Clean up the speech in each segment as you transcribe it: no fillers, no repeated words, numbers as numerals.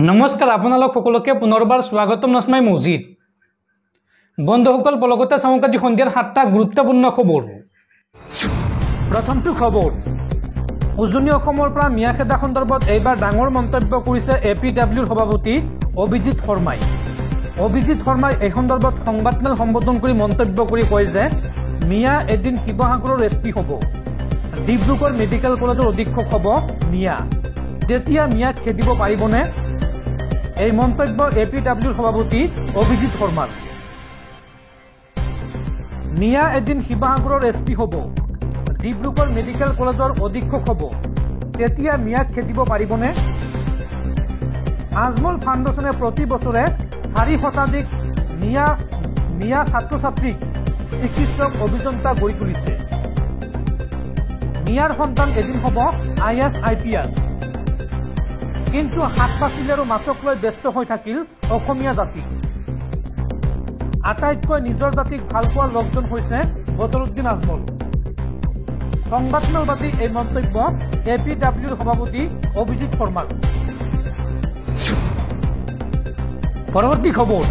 নমস্কাৰ আপোনালোক সকলোকে পুনৰবাৰ স্বাগতম নসমাই মছজিদ বন্ধুসকল পলকতে চাওক আজি সন্ধিয়াৰ 7টা গুৰুত্বপূৰ্ণ খবৰ প্ৰথমটো খবৰ উজনি অসমৰ পৰা মিয়াখেদা সন্দৰ্ভত এইবাৰ ডাঙৰ মন্তব্য কৰিছে এপিডব্লিউৰ সভাপতি অভিজিৎ শৰ্মাই এই সন্দৰ্ভত সংবাদমেল সম্বোধন কৰি মন্তব্য কৰি কয় যে মিয়া এদিন শিৱসাগৰৰ এছপি হ'ব ডিব্ৰুগড় মেডিকেল কলেজৰ অধীক্ষক হ'ব মিয়া তেতিয়া মিয়াক খেদিব পাৰিবনে এই মন্তব্য এপিডব্লিউৰ সভাপতি অভিজিৎ শৰ্মাৰ মিয়া এদিন শিৱসাগৰৰ এছপি হ'ব ডিব্ৰুগড় মেডিকেল কলেজৰ অধীক্ষক হ'ব তেতিয়া মিয়াক খেদিব পাৰিবনে আজমল ফাউণ্ডেশ্যনে প্ৰতি বছৰে 4 শতাধিক মিয়া ছাত্ৰ ছাত্ৰীক চিকিৎসক অভিযন্তা গঢ়ি তুলিছে মিয়াৰ সন্তান এদিন হ'ব IAS IPS কিন্তু হাত পাচিলে আৰু মাছক লৈ ব্যস্ত হৈ থাকিল অসমীয়া জাতি আটাইতকৈ নিজৰ জাতিক ভাল পোৱা লোকজন হৈছে বদৰুদ্দিন আজমল সংবাদমেলবাদী এই মন্তব্য এপিডব্লিউৰ সভাপতি অভিজিৎ শৰ্মাৰ পৰৱৰ্তী খবৰ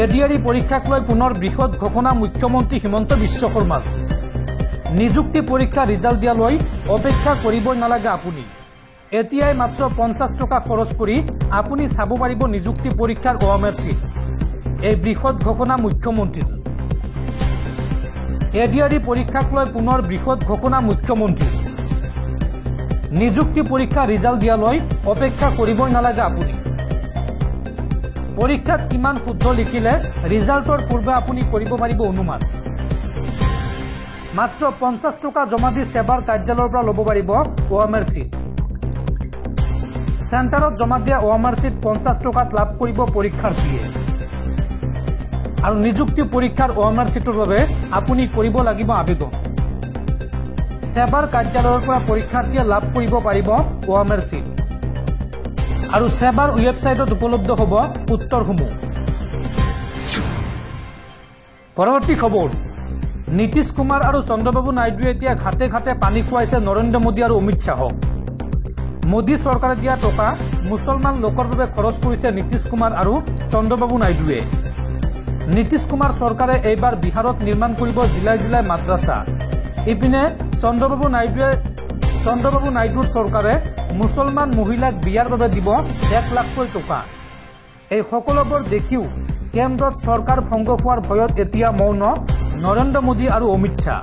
এডিআৰই পৰীক্ষাক লৈ পুনৰ বৃহৎ ঘোষণা মুখ্যমন্ত্ৰী হিমন্ত বিশ্ব শৰ্মাৰ নিযুক্তি পৰীক্ষা ৰিজাল্ট দিয়ালৈ অপেক্ষা কৰিবই নালাগে আপুনি এতিয়াই মাত্ৰ 50 টকা খৰচ কৰি আপুনি চাব পাৰিব নিযুক্তি পৰীক্ষাৰ OMR চিট এই বৃহৎ ঘোষণা মুখ্যমন্ত্ৰীৰ এডিআৰই পৰীক্ষাক লৈ পুনৰ বৃহৎ ঘোষণা মুখ্যমন্ত্ৰীৰ নিযুক্তি পৰীক্ষা ৰিজাল্ট দিয়ালৈ অপেক্ষা কৰিবই নালাগে আপুনি পৰীক্ষাত কিমান শুদ্ধ লিখিলে ৰিজাল্টৰ পূৰ্বে আপুনি কৰিব পাৰিব অনুমান মাত্ৰ 50 টকা জমা দি সেৱাৰ কাৰ্যালয়ৰ পৰা ল'ব পাৰিব OMR চিট চেণ্টাৰত জমা দিয়া OMR চিট 50 টকাত লাভ কৰিব পৰীক্ষাৰ্থীয়ে আৰু নিযুক্তি পৰীক্ষাৰ OMR চিটৰ বাবে আপুনি কৰিব লাগিব আবেদন সেৱাৰ কাৰ্যালয়ৰ পৰা পৰীক্ষাৰ্থীয়ে লাভ কৰিব পাৰিব OMR চিট আৰু সেৱাৰ ৱেবছাইটত উপলব্ধ হ'ব উত্তৰসমূহ পৰৱৰ্তী খবৰ নীতিশ কুমাৰ আৰু চন্দ্ৰবাবু নাইডুৱে এতিয়া ঘাটে ঘাটে পানী খুৱাইছে নৰেন্দ্ৰ মোদী আৰু অমিত শাহক মোদী চৰকাৰে দিয়া টকা মুছলমান লোকৰ বাবে খৰচ কৰিছে নীতিশ কুমাৰ আৰু চন্দ্ৰবাবু নাইডুৱে নীতিশ কুমাৰ চৰকাৰে এইবাৰ বিহাৰত নিৰ্মাণ কৰিব জিলাই জিলাই মাদ্ৰাছা ইপিনে চন্দ্ৰবাবু নাইডুৰ চৰকাৰে মুছলমান মহিলাক বিয়াৰ বাবে দিব 1 লাখ টকা এই সকলোবোৰ দেখিও কেন্দ্ৰত চৰকাৰ ভংগ হোৱাৰ ভয়ত এতিয়া মৌন নৰেন্দ্ৰ মোদী আৰু অমিত শাহ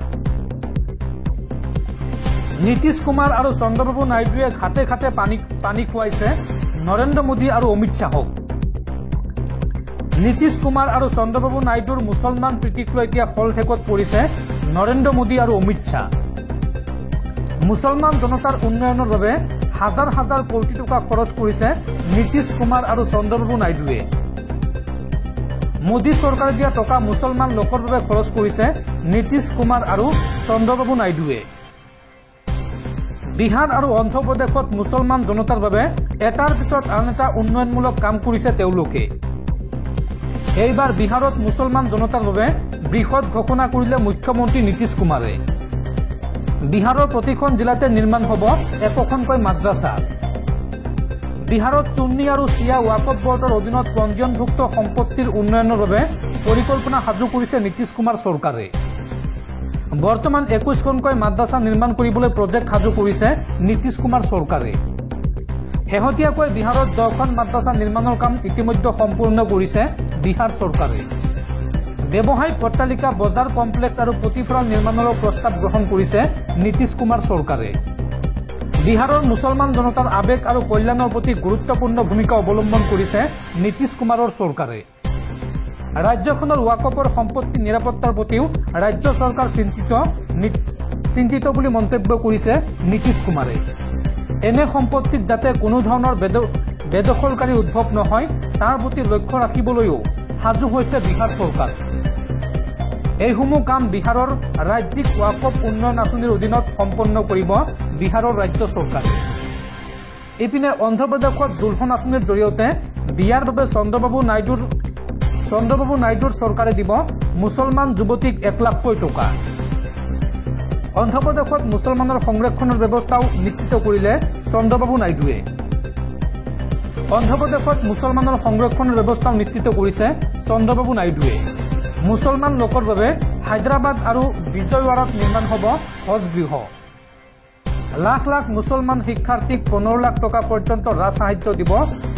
নীতিশ কুমাৰ আৰু চন্দ্ৰবাবু নাইডুৱে ঘাটে ঘাটে পানী খুৱাইছে নৰেন্দ্ৰ মোদী আৰু অমিত শাহক নীতিশ কুমাৰ আৰু চন্দ্ৰবাবু নাইডুৰ মুছলমান প্ৰীতিক লৈ এতিয়া হলঠেকত পৰিছে নৰেন্দ্ৰ মোদী আৰু অমিত শাহ মুছলমান জনতাৰ উন্নয়নৰ বাবে হাজাৰ হাজাৰ কোটি টকা খৰচ কৰিছে নীতিশ কুমাৰ আৰু চন্দ্ৰবাবু নাইডুৱে মোদী চৰকাৰে দিয়া টকা মুছলমান লোকৰ বাবে খৰচ কৰিছে নীতিশ কুমাৰ আৰু চন্দ্ৰবাবু নাইডুৱে বিহাৰ আৰু অন্ধ্ৰপ্ৰদেশত মুছলমান জনতাৰ বাবে এটাৰ পিছত আন এটা উন্নয়নমূলক কাম কৰিছে তেওঁলোকে এইবাৰ বিহাৰত মুছলমান জনতাৰ বাবে বৃহৎ ঘোষণা কৰিলে মুখ্যমন্ত্ৰী নীতিশ কুমাৰে বিহাৰৰ প্ৰতিখন জিলাতে নিৰ্মাণ হ'ব একোখনকৈ মাদ্ৰাছা বিহাৰত সুন্নী আৰু শিয়া ৱাকফ বৰ্ডৰ অধীনত পঞ্জীয়নভুক্ত সম্পত্তিৰ উন্নয়নৰ বাবে পৰিকল্পনা সাজু কৰিছে নীতিশ কুমাৰ চৰকাৰে বৰ্তমান 21খনকৈ মাদ্ৰাছা নিৰ্মাণ কৰিবলৈ প্ৰজেক্ট সাজু কৰিছে নীতিশ কুমাৰ চৰকাৰে শেহতীয়াকৈ বিহাৰত 10খন মাদ্ৰাছা নিৰ্মাণৰ কাম ইতিমধ্যে সম্পূৰ্ণ কৰিছে বিহাৰ চৰকাৰে ব্যৱসায়িক অট্টালিকা বজাৰ কমপ্লেক্স আৰু প্ৰতিফলন নিৰ্মাণৰ প্ৰস্তাৱ গ্ৰহণ কৰিছে নীতিশ কুমাৰ চৰকাৰে বিহাৰৰ মুছলমান জনতাৰ আবেগ আৰু কল্যাণৰ প্ৰতি গুৰুত্বপূৰ্ণ ভূমিকা অৱলম্বন কৰিছে নীতিশ কুমাৰৰ চৰকাৰে ৰাজ্যখনৰ ৱাকফৰ সম্পত্তি নিৰাপত্তাৰ প্ৰতিও ৰাজ্য চৰকাৰ চিন্তিত বুলি মন্তব্য কৰিছে নীতিশ কুমাৰে এনে সম্পত্তিত যাতে কোনো ধৰণৰ বেদখলকাৰী উদ্ভৱ নহয় তাৰ প্ৰতি লক্ষ্য ৰাখিবলৈও সাজু হৈছে বিহাৰ চৰকাৰ এইসমূহ কাম বিহাৰৰ ৰাজ্যিক ৱাকফ উন্নয়ন আঁচনিৰ অধীনত সম্পন্ন কৰিব বিহাৰৰ ৰাজ্য চৰকাৰে ইপিনে অন্ধ্ৰপ্ৰদেশত দুলহন আঁচনিৰ জৰিয়তে বিয়াৰ বাবে চন্দ্ৰবাবু নাইডুৰ চৰকাৰে দিব মুছলমান যুৱতীক 1 লাখ টকা অন্ধ্ৰপ্ৰদেশত মুছলমানৰ সংৰক্ষণৰ ব্যৱস্থাও নিশ্চিত কৰিলে চন্দ্ৰবাবু নাইডুৱে অন্ধ্ৰপ্ৰদেশত মুছলমানৰ সংৰক্ষণৰ ব্যৱস্থা নিশ্চিত কৰিছে চন্দ্ৰবাবু নাইডুৱে। মুছলমান লোকৰ বাবে হায়দৰাবাদ আৰু বিজয়ৱাড়াত নিৰ্মাণ হ'ব হজ গৃহ। লাখ লাখ মুছলমান শিক্ষাৰ্থীক 15 লাখ টকা পৰ্যন্ত ৰাজ সাহায্য দিব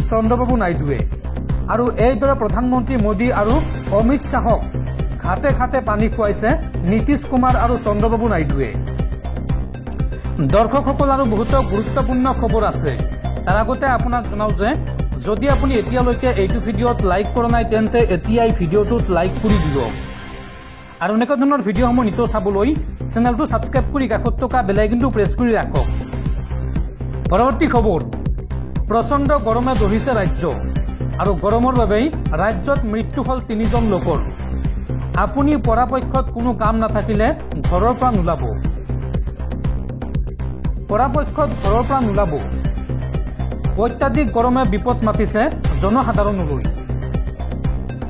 চন্দ্ৰবাবু নাইডুৱে। আৰু এইদৰে প্ৰধানমন্ত্ৰী মোদী আৰু অমিত শ্বাহক ঘাটে ঘাটে পানী খুৱাইছে নীতিশ কুমাৰ আৰু চন্দ্ৰবাবু নাইডুৱে। দৰ্শকসকল, আৰু বহুতো গুৰুত্বপূৰ্ণ খবৰ আছে। তাৰ আগতে আপোনাক জনাওঁ যে যদি আপুনি এতিয়ালৈকে এইটো ভিডিঅ'ত লাইক কৰা নাই তেন্তে এতিয়াই ভিডিঅ'টোত লাইক কৰি দিয়ক। আৰু এনেকুৱা ধৰণৰ ভিডিঅ'সমূহ নিতৌ চাবলৈ চেনেলটো ছাবস্ক্ৰাইব কৰি কাষত থকা বেল আইকনটো প্ৰেছ কৰি ৰাখক। পৰৱৰ্তী খবৰ, প্ৰচণ্ড গৰমে দহিছে ৰাজ্য, আৰু গৰমৰ বাবেই ৰাজ্যত মৃত্যু হ'ল 3জন লোকৰ। আপুনি পৰাপক্ষত কোনো কাম নাথাকিলে ঘৰৰ পৰা নোলাব। পৰাপক্ষত ঘৰৰ পৰা নোলাব। অত্যাধিক গৰমে বিপদ মাতিছে জনসাধাৰণলৈ।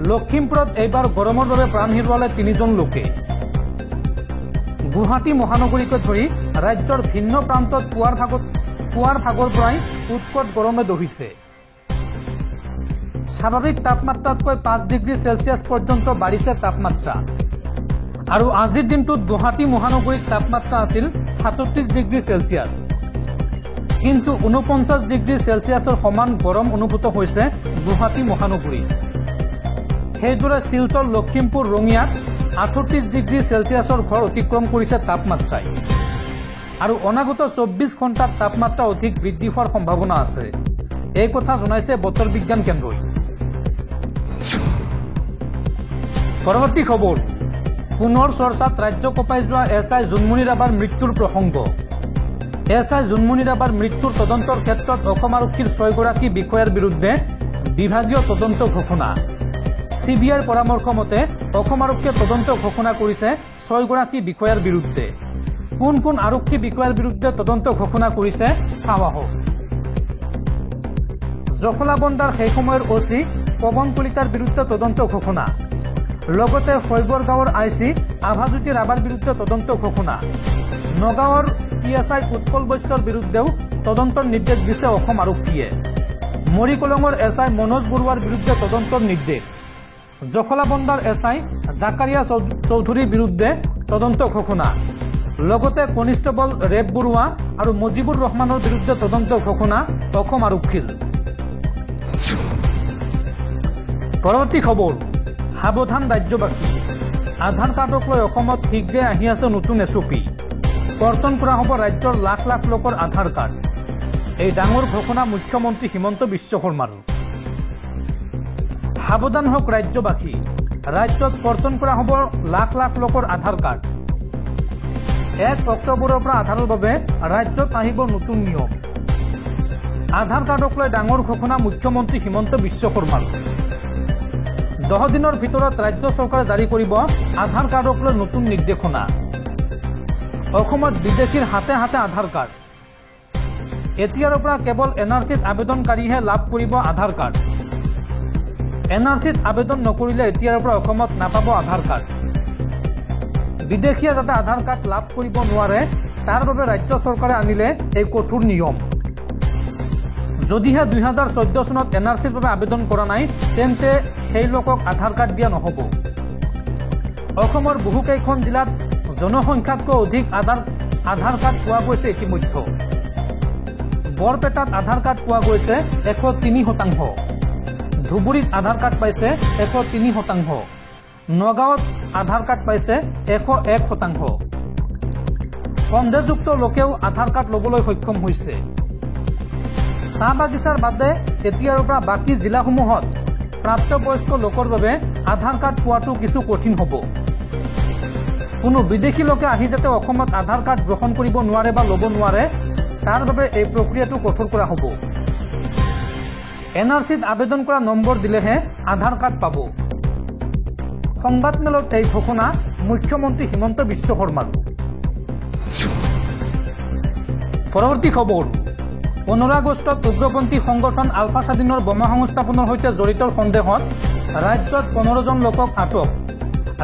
লখিমপুৰত এইবাৰ গৰমৰ বাবে প্ৰাণ হেৰুৱালে 3জন লোকে। গুৱাহাটী মহানগৰীকে ধৰি ৰাজ্যৰ ভিন্ন প্ৰান্তত পুৱাৰ ভাগৰ পৰাই উৎকট গৰমে দহিছে। স্বাভাৱিক তাপমাত্ৰাতকৈ 5 ডিগ্ৰী চেলছিয়াছ পৰ্যন্ত বাঢ়িছে তাপমাত্ৰা। আৰু আজিৰ দিনটোত গুৱাহাটী মহানগৰীত তাপমাত্ৰা আছিল 37 ডিগ্ৰী চেলছিয়াছ। কিন্তু 49 ডিগ্ৰী চেলছিয়াছৰ সমান গৰম অনুভূত হৈছে গুৱাহাটী মহানগৰীত। সেইদৰে শিলচৰ, লখিমপুৰ, ৰঙিয়াত 38 ডিগ্ৰী চেলছিয়াছৰ ঘৰ অতিক্ৰম কৰিছে তাপমাত্ৰাই। আৰু অনাগত 24 ঘণ্টাত তাপমাত্ৰা অধিক বৃদ্ধি হোৱাৰ সম্ভাৱনা আছে, এই কথা জনাইছে বতৰ বিজ্ঞান কেন্দ্ৰই। পৰৱৰ্তী খবৰ, পুনৰ চৰ্চাত ৰাজ্য কঁপাই যোৱা SI জোনমণি ৰাভাৰ মৃত্যুৰ প্ৰসংগ। SI জোনমণি ৰাভাৰ মৃত্যুৰ তদন্তৰ ক্ষেত্ৰত অসম আৰক্ষীৰ 6 গৰাকী বিষয়াৰ বিৰুদ্ধে বিভাগীয় তদন্ত ঘোষণা। CBIৰ পৰামৰ্শ মতে অসম আৰক্ষীয়ে তদন্ত ঘোষণা কৰিছে 6 গৰাকী বিষয়াৰ বিৰুদ্ধে। কোন কোন আৰক্ষী বিষয়াৰ বিৰুদ্ধে তদন্ত ঘোষণা কৰিছে চাওঁ আহক। জখলাবন্ধাৰ সেই সময়ৰ OC পৱন কলিতাৰ বিৰুদ্ধে তদন্ত ঘোষণা। লগতে শৈবৰগাঁৱৰ IC আভাজ্যোতি ৰাভাৰ বিৰুদ্ধে তদন্ত ঘোষণা। নগাঁৱৰ PSI উৎপল বৈশ্যৰ বিৰুদ্ধেও তদন্তৰ নিৰ্দেশ দিছে অসম আৰক্ষীয়ে। মৰিকলঙৰ SI মনোজ বৰুৱাৰ বিৰুদ্ধে তদন্তৰ নিৰ্দেশ। জখলাবন্ধাৰ SI জাকাৰিয়া চৌধুৰীৰ বিৰুদ্ধে তদন্ত ঘোষণা। লগতে কনিষ্টেবল ৰেব বৰুৱা আৰু মুজিবুৰ ৰহমানৰ বিৰুদ্ধে তদন্ত ঘোষণা অসম আৰক্ষীৰ। পৰৱৰ্তী খবৰ, সাৱধান ৰাজ্যবাসী। আধাৰ কাৰ্ডক লৈ অসমত শীঘ্ৰে আহি আছে নতুন SOP। কৰ্তন কৰা হ'ব ৰাজ্যৰ লাখ লাখ লোকৰ আধাৰ কাৰ্ড। এই ডাঙৰ ঘোষণা মুখ্যমন্ত্ৰী হিমন্ত বিশ্ব শৰ্মাৰ। সাৱধান হওক ৰাজ্যবাসী, ৰাজ্যত কৰ্তন কৰা হ'ব লাখ লাখ লোকৰ আধাৰ কাৰ্ড। 1 অক্টোবৰৰ পৰা আধাৰৰ বাবে ৰাজ্যত আহিব নতুন নিয়ম। আধাৰ কাৰ্ডক লৈ ডাঙৰ ঘোষণা মুখ্যমন্ত্ৰী হিমন্ত বিশ্ব শৰ্মাৰ। 10 দিনৰ ভিতৰত ৰাজ্য চৰকাৰে জাৰি কৰিব আধাৰ কাৰ্ডক লৈ নতুন নিৰ্দেশনা। অসমত বিদেশীৰ হাতে হাতে আধাৰ কাৰ্ড। এতিয়াৰ পৰা কেৱল NRCত আবেদনকাৰীহে লাভ কৰিব আধাৰ কাৰ্ড। NRCত আবেদন নকৰিলে এতিয়াৰ পৰা অসমত নাপাব আধাৰ কাৰ্ড। বিদেশীয়ে যাতে আধাৰ কাৰ্ড লাভ কৰিব নোৱাৰে তাৰ বাবে ৰাজ্য চৰকাৰে আনিলে এই কঠোৰ নিয়ম। যদিহে 2014 চনত NRCৰ বাবে আবেদন কৰা নাই তেন্তে সেই লোকক আধাৰ কাৰ্ড দিয়া নহ'ব। অসমৰ বহুকেইখন জিলাত জনসংখ্যাতকৈ অধিক আধাৰ কাৰ্ড পোৱা গৈছে ইতিমধ্যে। বৰপেটাত আধাৰ কাৰ্ড পোৱা গৈছে 103%। ধুবুৰীত আধাৰ কাৰ্ড পাইছে 103%। নগাঁৱত আধাৰ কাৰ্ড পাইছে 101%। সন্দেহযুক্ত লোকেও আধাৰ কাৰ্ড ল'বলৈ সক্ষম হৈছে। চাহ বাগিচাৰ বাদে এতিয়াৰ পৰা বাকী জিলাসমূহত প্ৰাপ্তবয়স্ক লোকৰ বাবে আধাৰ কাৰ্ড পোৱাটো কিছু কঠিন হ'ব। কোনো বিদেশী লোকে আহি যাতে অসমত আধাৰ কাৰ্ড গ্ৰহণ কৰিব নোৱাৰে বা ল'ব নোৱাৰে তাৰ বাবে এই প্ৰক্ৰিয়াটো কঠোৰ কৰা হ'ব। NRCত আবেদন কৰা নম্বৰ দিলেহে আধাৰ কাৰ্ড পাব। সংবাদমেলত এই ঘোষণা মুখ্যমন্ত্ৰী হিমন্ত বিশ্ব শৰ্মাৰ। পৰৱৰ্তী খবৰ, 15 আগষ্টত উগ্ৰপন্থী সংগঠন আলফা স্বাধীনৰ বোমা সংস্থাপনৰ সৈতে জড়িতৰ সন্দেহত ৰাজ্যত 15 জন লোকক আটক।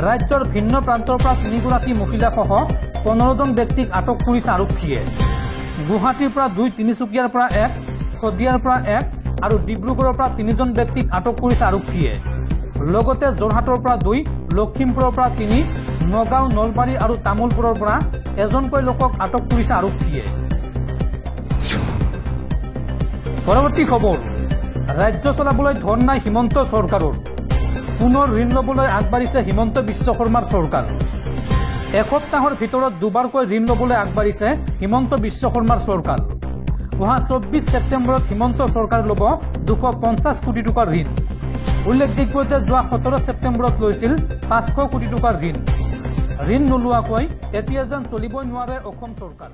ৰাজ্যৰ ভিন্ন প্ৰান্তৰ পৰা 3 গৰাকী মহিলাসহ 15 জন ব্যক্তিক আটক কৰিছে আৰক্ষীয়ে। গুৱাহাটীৰ পৰা 2, তিনিচুকীয়াৰ পৰা 1, শদিয়াৰ পৰা 1, আৰু ডিব্ৰুগড়ৰ পৰা 3জন ব্যক্তিক আটক কৰিছে আৰক্ষীয়ে। লগতে যোৰহাটৰ পৰা 2, লখিমপুৰৰ পৰা 3, নগাঁও, নলবাৰী আৰু তামুলপুৰৰ পৰা এজনকৈ লোকক আটক কৰিছে আৰক্ষীয়ে। পৰৱৰ্তী খবৰ, ৰাজ্য চলাবলৈ ধন নাই হিমন্ত চৰকাৰৰ। পুনৰ ঋণ ল'বলৈ আগবাঢ়িছে হিমন্ত বিশ্ব শৰ্মাৰ চৰকাৰ। এসপ্তাহৰ ভিতৰত দুবাৰকৈ ঋণ ল'বলৈ আগবাঢ়িছে হিমন্ত বিশ্ব শৰ্মাৰ চৰকাৰ। অহা 24 ছেপ্টেম্বৰত হিমন্ত চৰকাৰ ল'ব 250 কোটি টকাৰ ঋণ। উল্লেখযোগ্য যে যোৱা 17 ছেপ্টেম্বৰত লৈছিল 500 কোটি টকাৰ ঋণ। ঋণ নোলোৱাকৈ এতিয়া যেন চলিবই নোৱাৰে অসম চৰকাৰ।